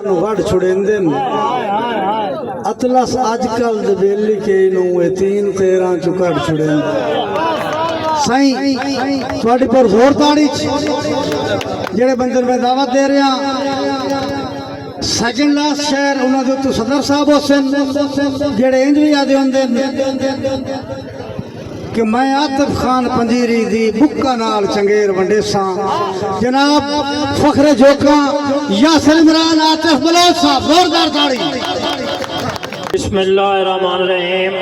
वड़ छुड़ेंदे अतलस अजकल दबेली के नूं 3-13 चु कट छुड़ेंदे साईं थोड़ी पर जोर ताड़ी जेड़े बंदर में दावत दे रहे हैं सेकंड लास्ट शहर उन्हां दे तो सदर साहब हुसैन जेड़े इंज भी आदे हुंदे कि मैं आतिफ खान पंजीरी दी बुक्का नाल चंगेर वंडेसा जनाब फखरे जोका यासिर इमरान आतिफ बलोच साहब जोरदार ताड़ी। बिस्मिल्लाहिर्रहमानिर्रहीम।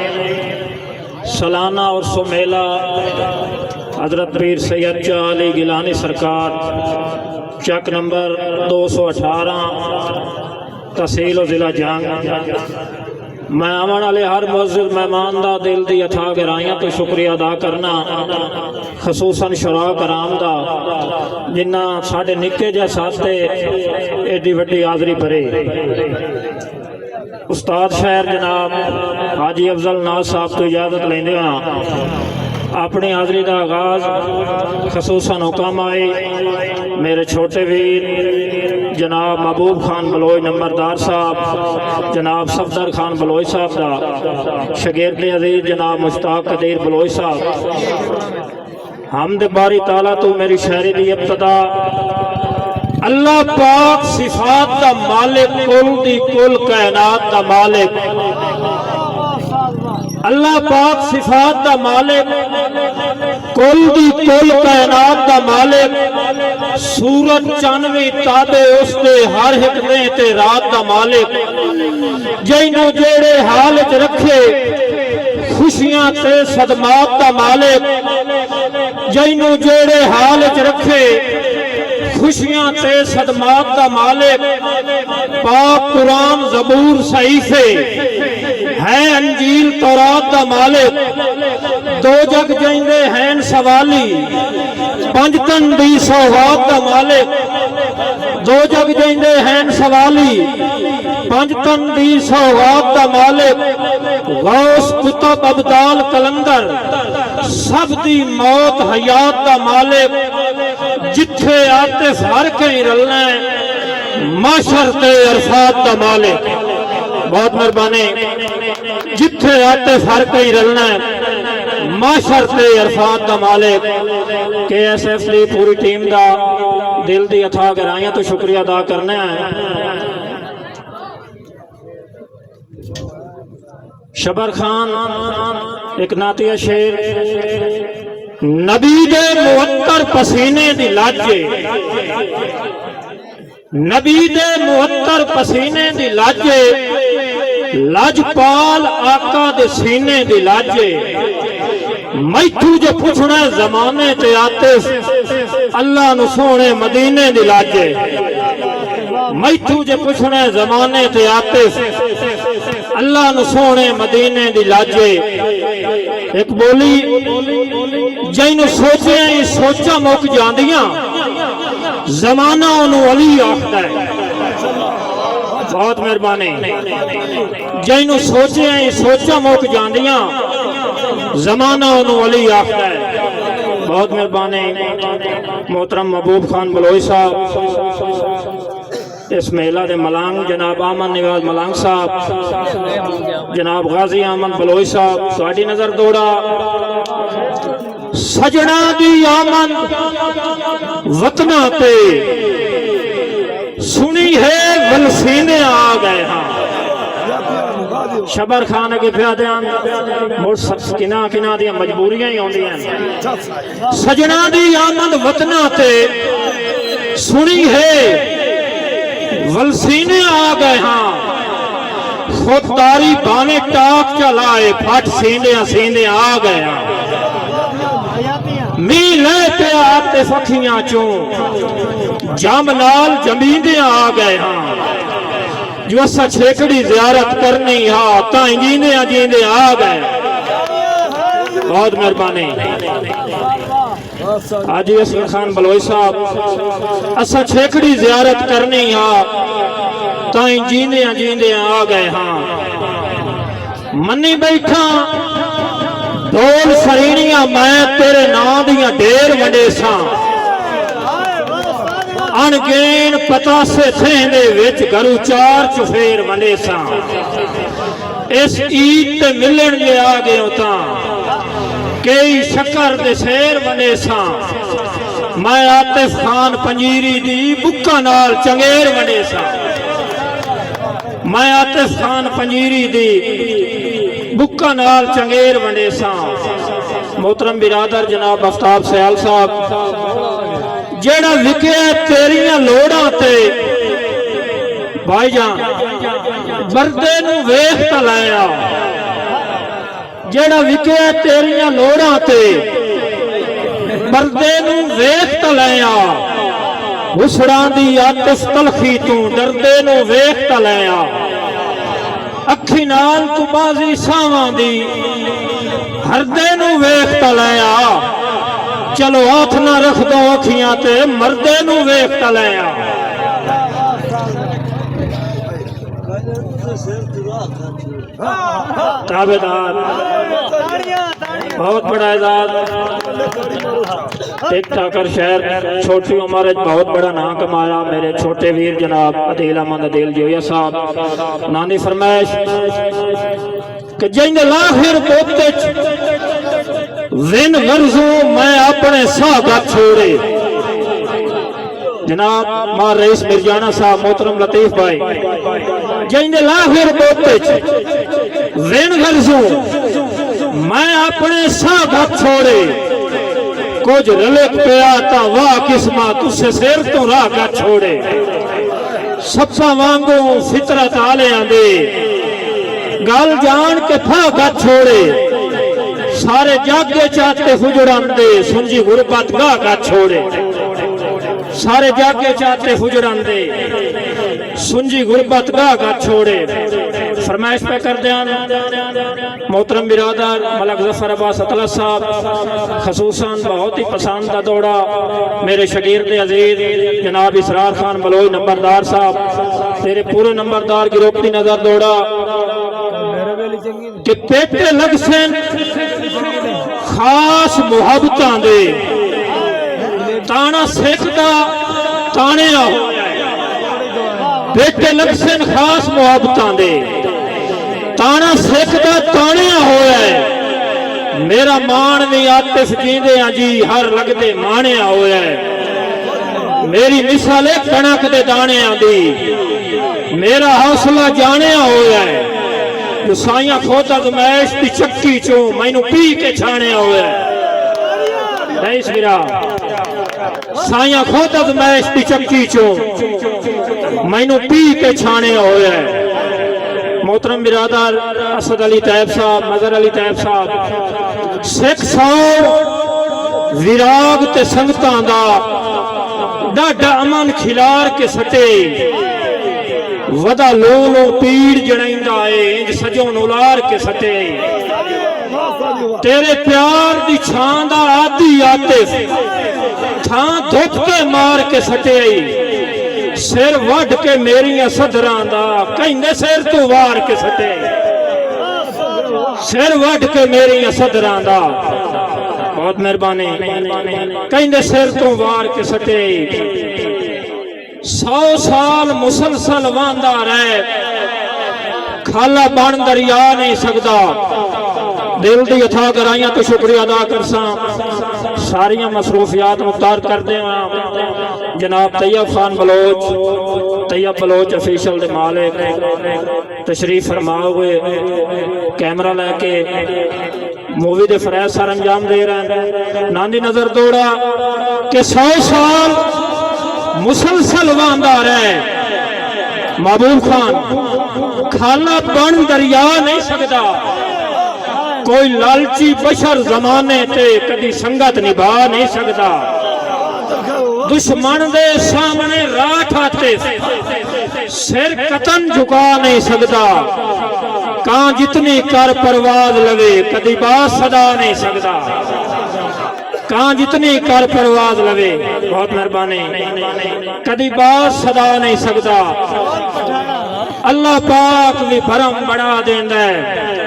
सालाना और मेला हजरत पीर सैयद शाह अली गिलानी सरकार चक नंबर 218 तहसील ज़िला जंग। मैं आवन वाले हर मुअज़्ज़िज़ मेहमान का दिल दी अथा गहराइयां तो शुक्रिया अदा करना, खसूसन शुरा कराम दा जिन्ना साढ़े निक्के जे साथे एडी वड्डी हाज़री भरे। उस्ताद शहर जनाब हाजी अफजल नाज साहब तो इजाज़त लेंदे हां अपनी हाज़री का आगाज़ खसूसन हुक्म आए मेरे छोटे वीर जनाब महबूब खान बलोच नंबरदार साहब, जनाब सफदर खान बलोच साहब का शगीर्द अजीज जनाब मुश्ताक कदीर बलोच साहब। हमद बारी ताला तो मेरी शायरी दी इब्तदा अल्लाह पाक सिफात दा मालिक कुल दी कुल कायनात दा मालिक अल्लाह पाक सिफात दा मालिक कुल दी कुल कायनात दा मालिक सूरज चंद तारे उसके हर एक दिन ते रात दा मालिक जिन्नू जेड़े हाल च रखे खुशियां ते सदमात दा मालिक जिन्नू जेड़े हाल च रखे खुशियां ते सदमात दा मालिक पाक कुरान ज़बूर सहीफे है अंजील तौरात दा मालिक दो जग जाइंदे हैं सवाली पंजतन दी सौगात दा मालिक दो जग जाइंदे हैं सवाली पंजतन दी सौगात दा मालिक गौस कुतुब अब्दाल कलंदर सब दी मौत हयात दा मालिक जिथे आते हर कहीं रलना माशर ते अरफात दा मालिक बहुत मेहरबानी जिथे आते हर कहीं रलना माशर ते अरफात दा मालिक KSF दी पूरी टीम दा दिल दी अथा गहराइयां तो शुक्रिया अदा करना है। शबर खान एक नातिया शेर नबी दे मुअत्तर पसीने दी लाजे नबी दे मुअत्तर पसीने दी लाजे लाजपाल आका दे सीने दी लाजे मैथू जो पुछना जमाने ते आते अल्लाह नु सोने मदीने दी लाजे मैथू जो पुछना जमाने ते आते अल्लाह नु सोने मदीने दी लाजे। एक बोली जिन्नू सोचे सोचा मुक जांदियां जमाना उन्होंने अली आखदा है। बहुत मेहरबानी जिन्नू सोचे सोचा मुक जांदियां जमाना उन्होंने अली आखदा है। बहुत मेहरबानी मोहतरम महबूब खान बलोच साहब इस मेला दे मलांग जनाब अहमद निवाज मलांग साहब जनाब गाजी अहमद बलोच साहब तुहाडी नजर दौड़ा सजना दी आमद वतना ते सुनी है वलसीने आ गए हाँ शबर खान अगे पिया ध्यान किना किना दी मजबूरियां ही आउंदियां सजना दी आमद वतना ते सुनी है वलसीने आ गए हाँ खुददारी बाने टाक चलाए फट सींदे सींदे आ गए हाँ मी ले पे आते सखियां चो जम नाल जमींदे आ गए हाँ जो असा छेकड़ी जियारत करनी हाँ ताई जींदे जींदे आ गए। बहुत मेहरबानी हाजी असलम खान बलोच साहब असा छेकड़ी जियारत करनी हाँ ताई जींदे जींदे आ गए हाँ मनी बैठा ढोल सरीनियां मैं तेरे नाम दियां ढेर वंडेसा ਅਣਗਿਣ ਪਤਾਸੇ ਥੇਂਦੇ ਵਿੱਚ ਘਰੂ ਚਾਰ ਚੁਫੇਰ ਵੰਡੇ ਸਾਂ ਇਸ ਈਦ ਤੇ ਮਿਲਣ ਲਿਆ ਗਏ ਤਾਂ ਕਈ ਸ਼ੱਕਰ ਦੇ ਸ਼ੇਰ ਵੰਡੇ ਸਾਂ ਮੈਂ ਆਤਿਫ ਖਾਨ ਪੰਜੀਰੀ ਦੀ ਬੁੱਕਾਂ ਨਾਲ ਚੰਗੇਰ ਵੰਡੇ ਸਾਂ ਮੈਂ ਆਤਿਫ ਖਾਨ ਪੰਜੀਰੀ ਦੀ ਬੁੱਕਾਂ ਨਾਲ ਚੰਗੇਰ ਵੰਡੇ ਸਾਂ मोहतरम बिरादर जनाब आफ्ताब सयाल साहब जेड़ा विकिया तेरियां लोड़ां ते भाईजान मर्दे नूं वेख ता लाया जेड़ा विकिया तेरियां लोड़ां ते मर्दे नूं वेख ता लाया हुसड़ां दी आतिफ तलखी तू डरदे नूं वेख ता लाया अखी नाल तू बाजी सावां दी हरदे नूं वेख ता लाया चलो हाथ ना रख दो अखियां ते मर्दे नूं वेख ता लाया ताबेदार बहुत बड़ा एजाज टिक टाकर शहर छोटी उम्र बहुत बड़ा नाम कमाया मेरे छोटे वीर जनाब अदील अहमद अदील जोया साहब नानी फरमाइश कि जिंद लाखिर पोते विन गर्जू मैं अपने सागा छोड़े जनाब मार रईस मिर्जाना साहब मोहतरम लतीफ भाई जिंद लाखिर पोते विन गर्जू मैं अपने सागा छोड़े कुछ रलक पिया ता वाह किस्मा तुसे सिर तो राह का छोड़े सप्पा वांगू फितरत आले आंदे गल जान के फागा छोड़े सारे जागे चाहते हुजड़ांदे सुंजी गुरबत गाह का छोड़े सारे जागे चाहते हुजड़ांदे सुंजी गुरबत गाह का छोड़े फरमाइश पे कर दियान मोहतरम बिरादर मलक जफर अब्बास अतलस साहब खसूसन बहुत ही पसंद का दौड़ा मेरे शगीर्द अजीज जनाब इसरार खान बलोच नंबरदार साहब तेरे पूरे नंबरदार की रोकती नजर दौड़ा कि पेटे लग से खास मुहब्बतां दे ताना सिखदा ताने हो पेटे लग से खास मुहब्बतां दे ताना सिखदा ताने होया मेरा मान भी आतिफ जींदे जी हर लगदे माणिया होया मेरी मिसाले कणक दे दाने दी मेरा हौसला जानिया होया साइया खोदा गमैश दी चक्की चो मैनू पी के छाने होया नहीं सिरा साइया खोदा गमैश दी चक्की चो मैनू पी के छाने होया मोहतरम बिरादर असद अली तैयब साहब मजर अली तैयब साहब सिख सौ विराग ते संगतां दा डाडा अमन खिलार के सटे वदा लोलो पीड़ जड़ाइंदा है इंज सजो नुलार के सटे तेरे प्यार दी छां दा आदि आतिफ थां धुप के मार के सटे सिर वड के मेरियां सदरां दा कहंदे सिर तू वार के सटे सिर वड के मेरियां सदरां दा बहुत मेहरबानी कहंदे सिर तू वार के सटे 100 साल मुसलसल वांदा रहे खाला बन दरिया नहीं सकता दिल दी अथा कराइयां तो शुक्रिया अदा करसा सारियां मसरूफियात मुख्तार कर दे जनाब तैयब खान बलोच तैयब बलोच ऑफिशियल दे मालिक तशरीफ फरमा हुए कैमरा लेके मूवी दे फरैज सर अंजाम दे रहे हैं नानी नजर दौड़ा कि 100 साल मुसलसल वांदा रहे महबूब खान खाला बन दरिया नहीं सकता कोई लालची बशर जमाने ते कदी संगत निभा नहीं सकता दुश्मन दे सामने राठ आते सिर कतन झुका नहीं सकता कां जितनी कर परवाज लवे कदी बात सदा नहीं सकता कां जितनी कर परवाज लवे बहुत मेहरबानी कदी बात सदा नहीं सकता अल्लाह पाक भी भरम बढ़ा देंदा है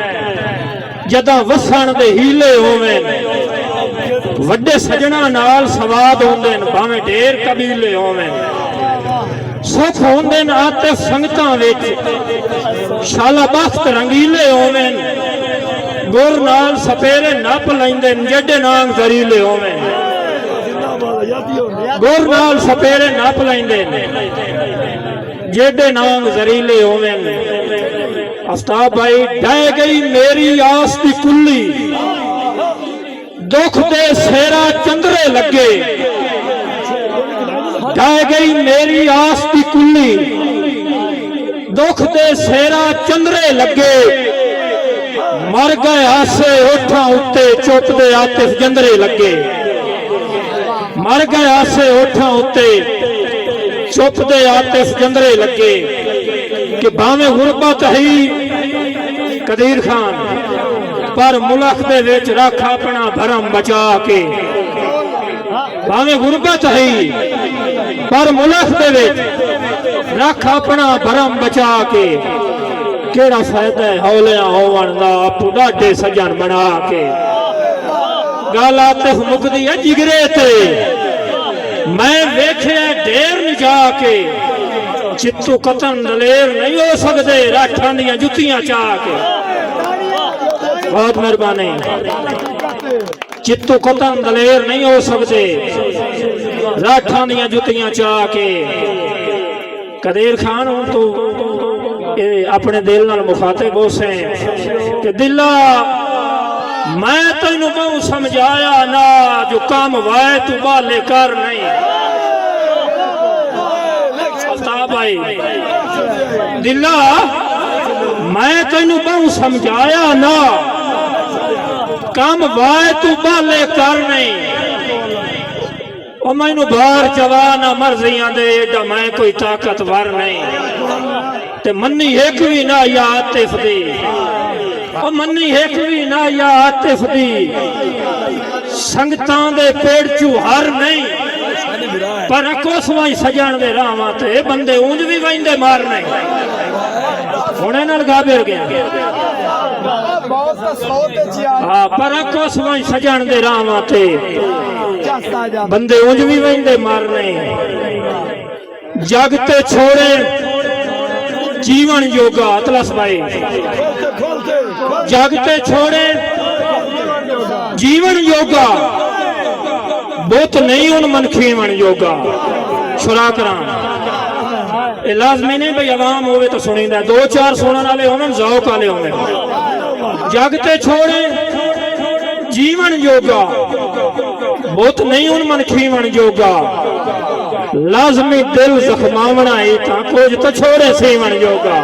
जदा वसन दे हीले होवे वड्डे सजना नाल सवाद होंदे भावें ढेर कबीले होवे ਸੁਖ ਹੁੰਦੇ ਨੇ ਆਤਿਫ ਸੰਗਤਾਂ ਵਿੱਚ ਸ਼ਾਲਾ ਬਖਤ ਰੰਗੀਲੇ ਹੋਵੇਂ ਗੁਰ ਨਾਲ ਸਪੇਰੇ ਨੱਪ ਲੈਂਦੇ ਨੇ ਜਿਹੜੇ ਨਾਮ ਜ਼ਰੀਲੇ ਹੋਵੇਂ ਗੁਰ ਨਾਲ ਸਪੇਰੇ ਨੱਪ ਲੈਂਦੇ ਨੇ ਜਿਹੜੇ ਨਾਮ ਜ਼ਰੀਲੇ ਹੋਵੇਂ आफ्ताब भाई ढह गई मेरी आस की कुल्ली दुख दे सेरा चंद्रे लगे ढह गई मेरी आस की कुल्ली दुख दे सेरा चंद्रे लगे मर गए हासे ओठा उत्ते चुप दे आतिफ जंदरे लगे मर गए हासे ओठा उत्ते चुप दे आतिफ जंदरे लगे कि भावे गुरबत ही कदीर खान पर मुल्क दे विच रख अपना भरम बचा के भावे गुरबत ही पर मुल्क दे विच रख अपना भरम बचा के केड़ा फायदा है हौलिया होवन दा आपू डाडे सजन बना के गल आतिफ मुकदी है जिगरे ते मैं वेखिया ढेर न जाके चित्तू कतन दलेर नहीं हो सकते राठां दियां जुत्तियां चाह के बहुत मेहरबानी चित्तू कतन दलेर नहीं हो सकते राठां दियां जुत्तियां चाह के कदीर खान हूं तू अपने दिल नाल मुखातिब हो से कि दिला मैं तेनू बहु समझाया ना जो काम वाए तू बाले कर नहीं भाई दिला मैं तेनू बहु समझाया ना काम वाए तू बाले कर नहीं मैनू बाहर चवा ना मर्जियां दे एडा मैं कोई ताकतवर नहीं ते मन्नी एक भी ना या आतिफ दी मन्नी एक भी ना या आतिफ दी संगतां दे पेड़ चूहर नहीं पर अको सवाई सजन दे रावां ते बंदे ऊंज भी वहिंदे मारने हुणे नाल गाबिर गया हाँ पर अको सवाई सजन दे रावां ते बंदे ऊंज भी वहिंदे मारने जग ते छोड़े जीवन योगा अतलस भाई जग ते छोड़े जीवन योगा बहुत नहीं उन मनखीवन योगा शुरा करा लाजमी नहीं भाई आवाम होवे तो सुनींदा दो चार सुनने वाले होने ज़ौक़ वाले होने जग ते छोड़े जीवन योगा बहुत नहीं उन मनखीवन योगा लाजमी दिल जख्मावना ही था कुछ तो छोड़े सीवन योगा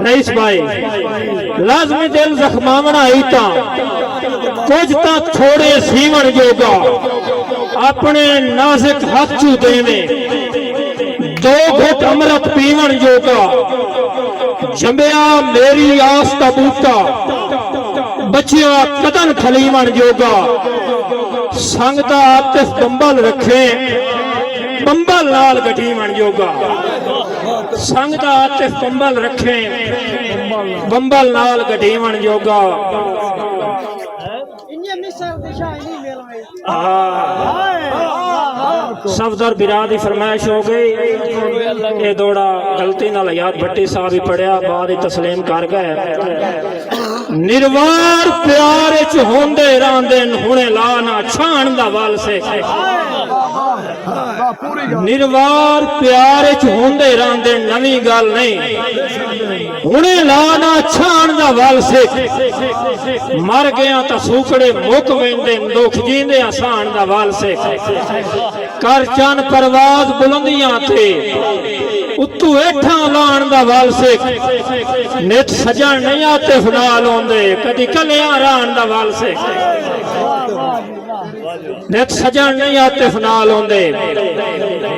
रईस भाई लाजमी दिल जख्मावना ही था कुछ तो छोड़े सीवन योगा अपने नाजुक हाथ चू देवे दो घुट अमृत पीवन योगा जंबिया मेरी आस का बूटा बचिया कदन खलीवन योगा संगता आतिफ बंबल रखे बंबल नाल गठीवन योगा संगता आतिफ बंबल रखे बंबल नाल गठीवन योगा सफदर बिरादी फरमाइश हो गई ये दौड़ा गलती नाल याद भट्टी साहब ही पढ़िया बाद तस्लीम कर गए निर्वार प्यार च होंदे रांदे हुणे लाना छाण दा वल से निर्वार प्यार च होंदे रांदे नवी गल नहीं हुणे लाना छाण दा वल से मर गया तो सूकड़े मुक वेंदे दुख जींदे आसान दा वल से कर चन परवाज बुलंदियां थे उत्तू हेठा लाण दा वल से नित सजन नहीं आते फनाल होंदे कदी कलियां राण दा वल से नित सजन नहीं आते फनाल होंदे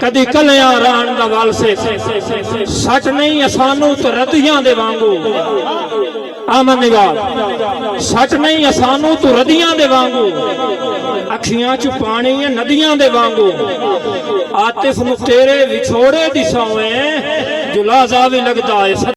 कदी कलियां राण दा वल से सच नहीं असानू तो रदियां दे वांगू आमन निगाह सच नहीं असानू तो रदियां दे वांगू अखियां च पानी है नदियां दे वांगू आतिफ नु तेरे विछोड़े दी सौवे जुलाजा भी लगदा है।